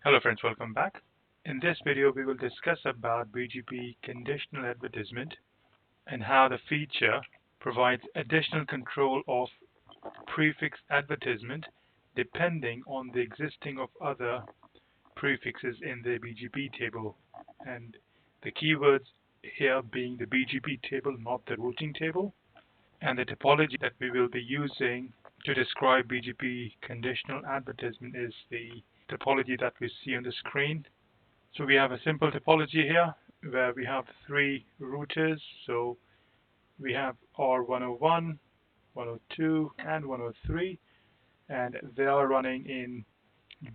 Hello friends, welcome back. In this video we will discuss about BGP conditional advertisement and how the feature provides additional control of prefix advertisement depending on the existing of other prefixes in the BGP table, and the keywords here being the BGP table, not the routing table, and the topology that we will be using to describe BGP conditional advertisement is the topology that we see on the screen. So we have a simple topology here where we have three routers. So we have R101, 102, and 103, and they are running in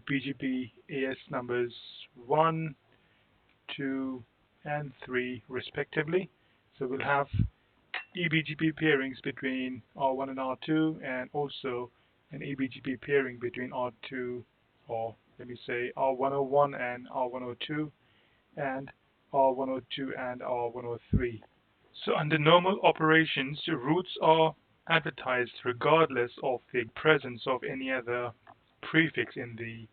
BGP AS numbers 1, 2, and 3 respectively. So we'll have eBGP pairings between R1 and R2, and also an eBGP pairing between R2, or let me say R101 and R102, and R102 and R103. So under normal operations, routes are advertised regardless of the presence of any other prefix in the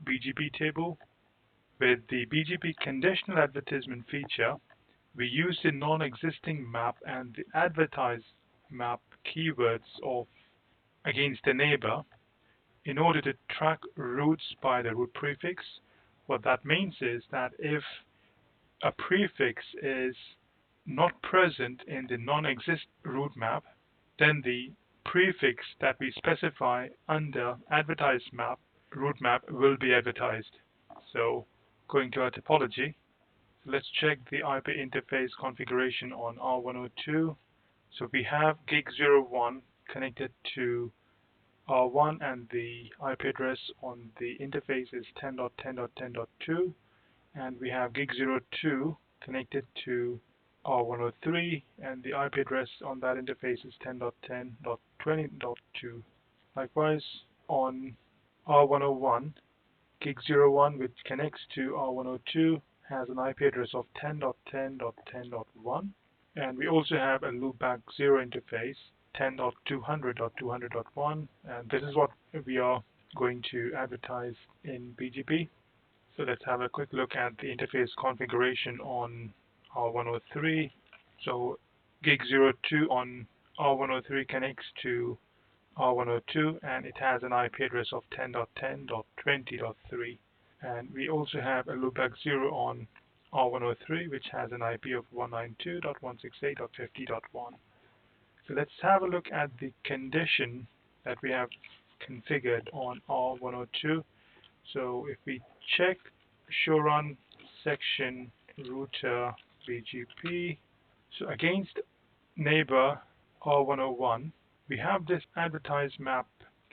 BGP table. With the BGP conditional advertisement feature, we use the non-existing map and the advertise-map keywords of against the neighbor in order to track routes by the route prefix. What that means is that if a prefix is not present in the non-exist route map, then the prefix that we specify under advertise-map route map will be advertised. So going to our topology, let's check the IP interface configuration on R102. So we have gig01 connected to R1, and the IP address on the interface is 10.10.10.2, and we have gig02 connected to R103, and the IP address on that interface is 10.10.20.2. Likewise, on R101, gig01, which connects to R102, has an IP address of 10.10.10.1, and we also have a loopback 0 interface 10.200.200.1, and this is what we are going to advertise in BGP. So let's have a quick look at the interface configuration on R103. So gig02 on R103 connects to R102, and it has an IP address of 10.10.20.3. And we also have a loopback 0 on R103, which has an IP of 192.168.50.1. So let's have a look at the condition that we have configured on R102. So if we check show run section router BGP, so against neighbor R101, we have this advertise map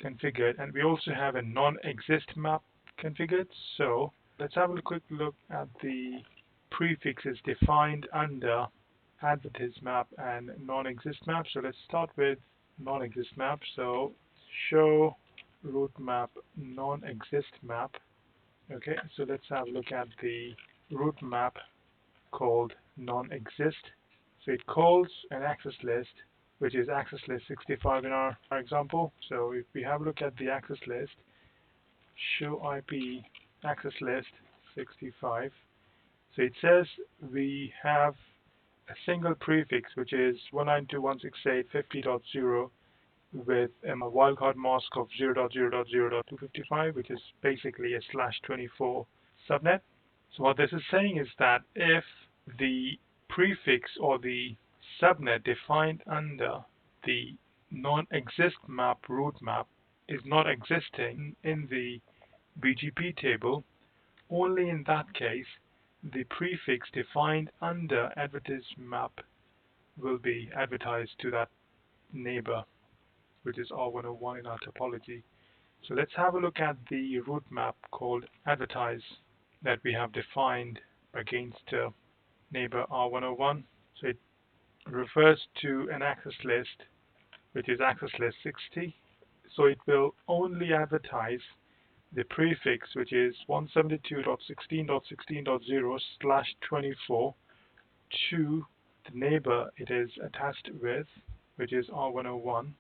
configured, and we also have a non-exist map configured. So let's have a quick look at the prefixes defined under advertise map and non-exist map. So let's start with non-exist map. So show route map non-exist map. Okay, so let's have a look at the route map called non-exist. So it calls an access list, which is access list 65 in our example. So if we have a look at the access list, show IP access list 65. So it says we have a single prefix, which is 192.168.50.0 with a wildcard mask of 0.0.0.255, which is basically a /24 subnet. So what this is saying is that if the prefix or the subnet defined under the non-exist map route map is not existing in the BGP table, only in that case the prefix defined under advertise map will be advertised to that neighbor, which is R101 in our topology. So let's have a look at the route map called advertise that we have defined against neighbor R101. So it refers to an access list, which is access list 60. So it will only advertise the prefix, which is 172.16.16.0/24 to the neighbor it is attached with, which is R101,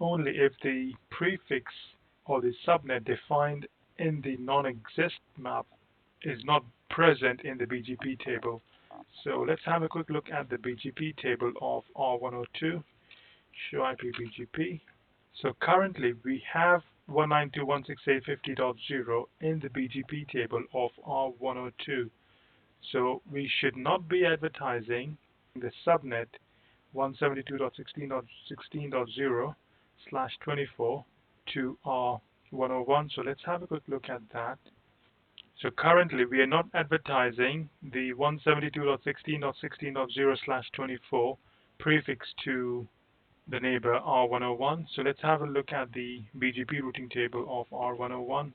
only if the prefix or the subnet defined in the non-exist map is not present in the BGP table. So let's have a quick look at the BGP table of R102, show IP BGP. So currently we have 192.168.50.0 in the BGP table of R102. So we should not be advertising the subnet 172.16.16.0/24 to R101. So let's have a quick look at that. So currently we are not advertising the 172.16.16.0/24 prefix to the neighbor R101. So let's have a look at the BGP routing table of R101.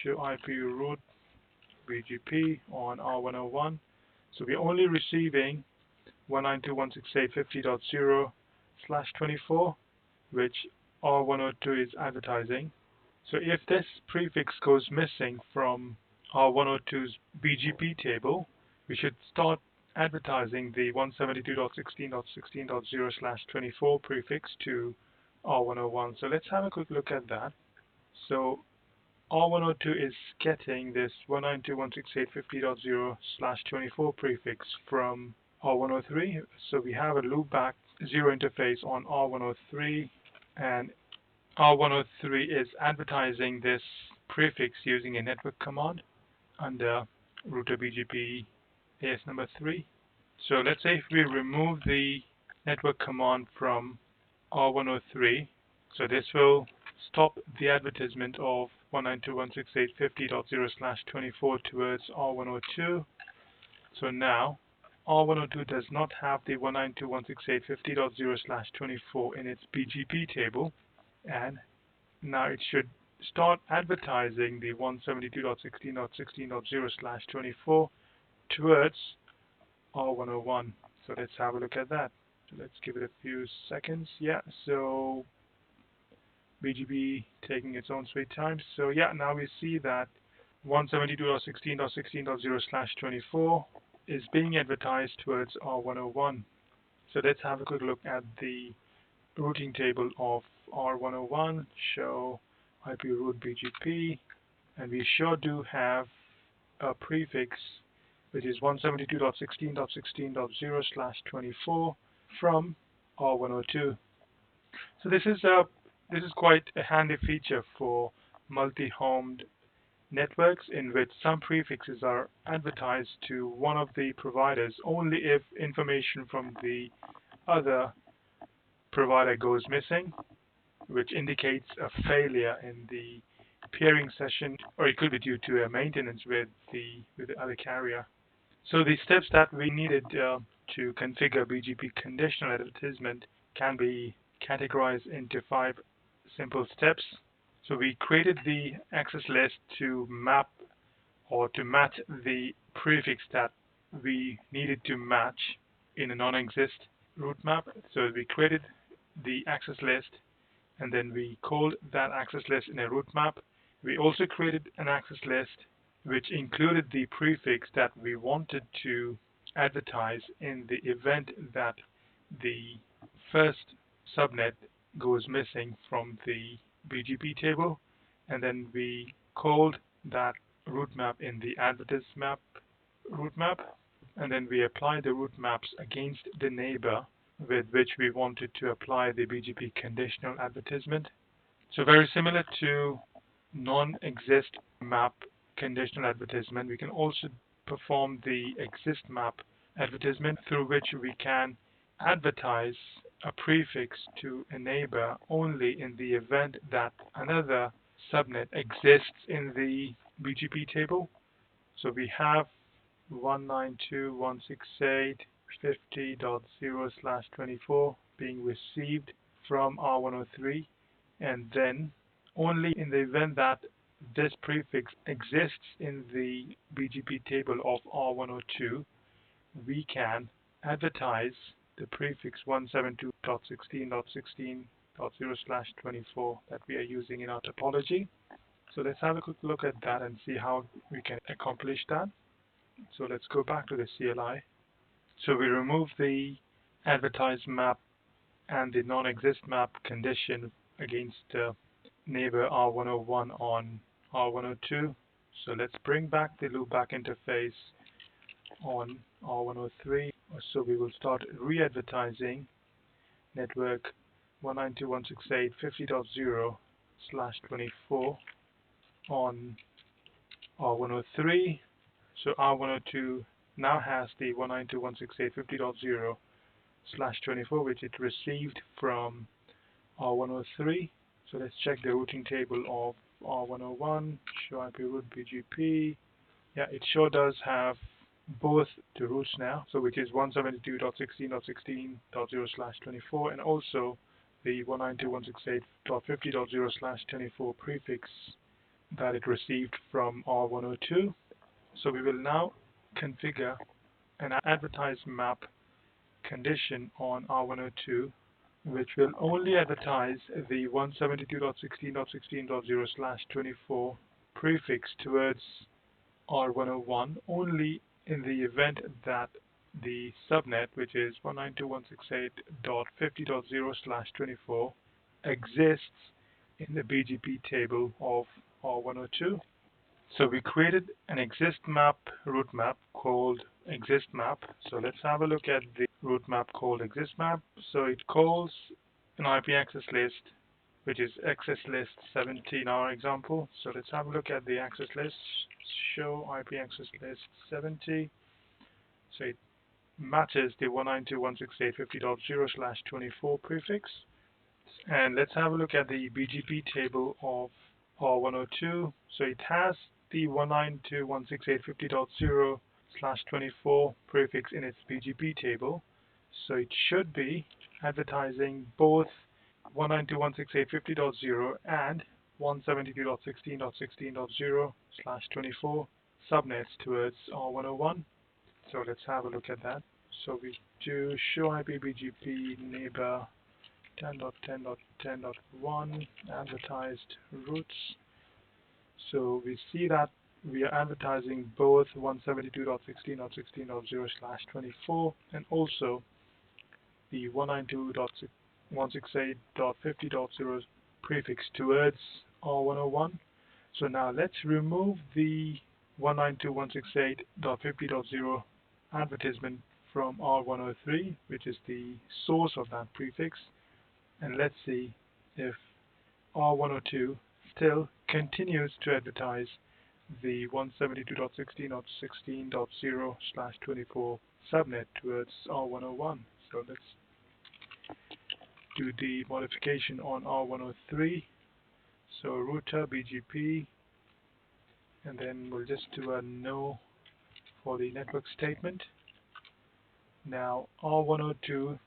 Show IP route BGP on R101. So we're only receiving 192.168.50.0/24, which R102 is advertising. So if this prefix goes missing from R102's BGP table, we should start advertising the 172.16.16.0/24 prefix to R101. So let's have a quick look at that. So R102 is getting this 192.168.50.0/24 prefix from R103. So we have a loopback 0 interface on R103, and R103 is advertising this prefix using a network command under router BGP AS number 3. So let's say if we remove the network command from R103, so this will stop the advertisement of 192.168.50.0/24 towards R102. So now R102 does not have the 192.168.50.0/24 in its BGP table, and now it should start advertising the 172.16.16.0/24 towards R101. So let's have a look at that. So let's give it a few seconds. Yeah, so BGP taking its own sweet time. So yeah, now we see that 172.16.16.0/24 is being advertised towards R101. So let's have a quick look at the routing table of R101, show IP route BGP, and we sure do have a prefix which is 172.16.16.0/24 from R102. So this is quite a handy feature for multi-homed networks in which some prefixes are advertised to one of the providers only if information from the other provider goes missing, which indicates a failure in the peering session, or it could be due to a maintenance with the other carrier. So the steps that we needed to configure BGP conditional advertisement can be categorized into 5 simple steps. So we created the access list to map or to match the prefix that we needed to match in a non-exist route map. So we created the access list, and then we called that access list in a route map. We also created an access list which included the prefix that we wanted to advertise in the event that the first subnet goes missing from the BGP table, and then we called that route map in the advertise-map route map, and then we applied the route maps against the neighbor with which we wanted to apply the BGP conditional advertisement. So very similar to non-exist map conditional advertisement, we can also perform the exist map advertisement, through which we can advertise a prefix to a neighbor only in the event that another subnet exists in the BGP table. So we have 192.168.50.0/24 being received from R103, and then only in the event that this prefix exists in the BGP table of R102, we can advertise the prefix 172.16.16.0/24 that we are using in our topology. So let's have a quick look at that and see how we can accomplish that. So let's go back to the CLI. So we remove the advertise map and the non-exist map condition against neighbor R101 on R102. So let's bring back the loopback interface on R103. So we will start re-advertising network 192.168.50.0/24 on R103. So R102 now has the 192.168.50.0/24, which it received from R103. So let's check the routing table of R101, show IP route BGP. Yeah, it sure does have both the routes now, so which is 172.16.16.0/24 and also the 192.168.50.0/24 prefix that it received from R102. So we will now configure an advertise-map condition on R102, which will only advertise the 172.16.16.0/24 prefix towards R101 only in the event that the subnet, which is 192.168.50.0/24, exists in the BGP table of R102. So we created an exist map route map called exist map. So let's have a look at the route map called exist map. So it calls an IP access list, which is access list 70 in our example. So let's have a look at the access list. Show IP access list 70. So it matches the 192.168.50.0/24 prefix. And let's have a look at the BGP table of R102. So it has the 192.168.50.0/24 prefix in its BGP table. So it should be advertising both 192.168.50.0 and 172.16.16.0/24 subnets towards R101. So let's have a look at that. So we do show IP BGP neighbor 10.10.10.1 advertised routes. So we see that we are advertising both 172.16.16.0/24 and also the 192.168.50.0 prefix towards R101. So now let's remove the 192.168.50.0 advertisement from R103, which is the source of that prefix, and let's see if R102 still continues to advertise the 172.16.16.0/24 subnet towards R101. So let's do the modification on R103. So router BGP, and then we'll just do a no for the network statement. Now R102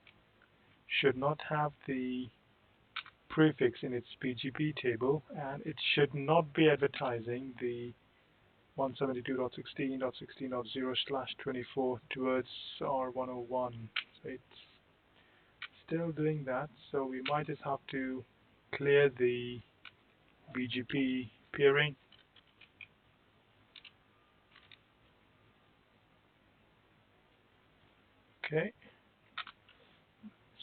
should not have the prefix in its BGP table, and it should not be advertising the 172.16.16.0/24 towards R101. So it's still doing that, so we might just have to clear the BGP peering. Okay,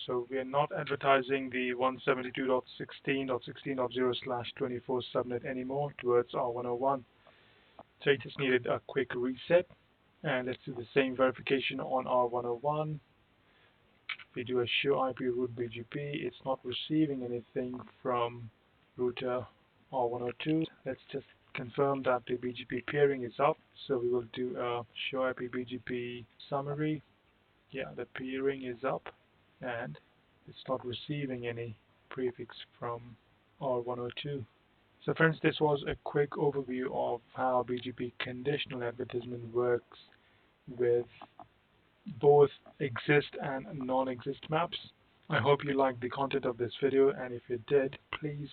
so we are not advertising the 172.16.16.0/24 subnet anymore towards R101. So it just needed a quick reset. And let's do the same verification on R101. If we do a show IP route BGP, it's not receiving anything from router R102. Let's just confirm that the BGP peering is up. So we will do a show IP BGP summary. Yeah, the peering is up and it's not receiving any prefix from R102. So friends, this was a quick overview of how BGP conditional advertisement works with both exist and non-exist maps. I hope you liked the content of this video, and if you did, please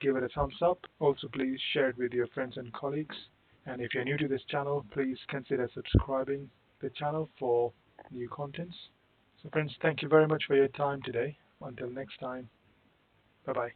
give it a thumbs up. Also, please share it with your friends and colleagues. And if you're new to this channel, please consider subscribing to the channel for new contents. So friends, thank you very much for your time today. Until next time, bye-bye.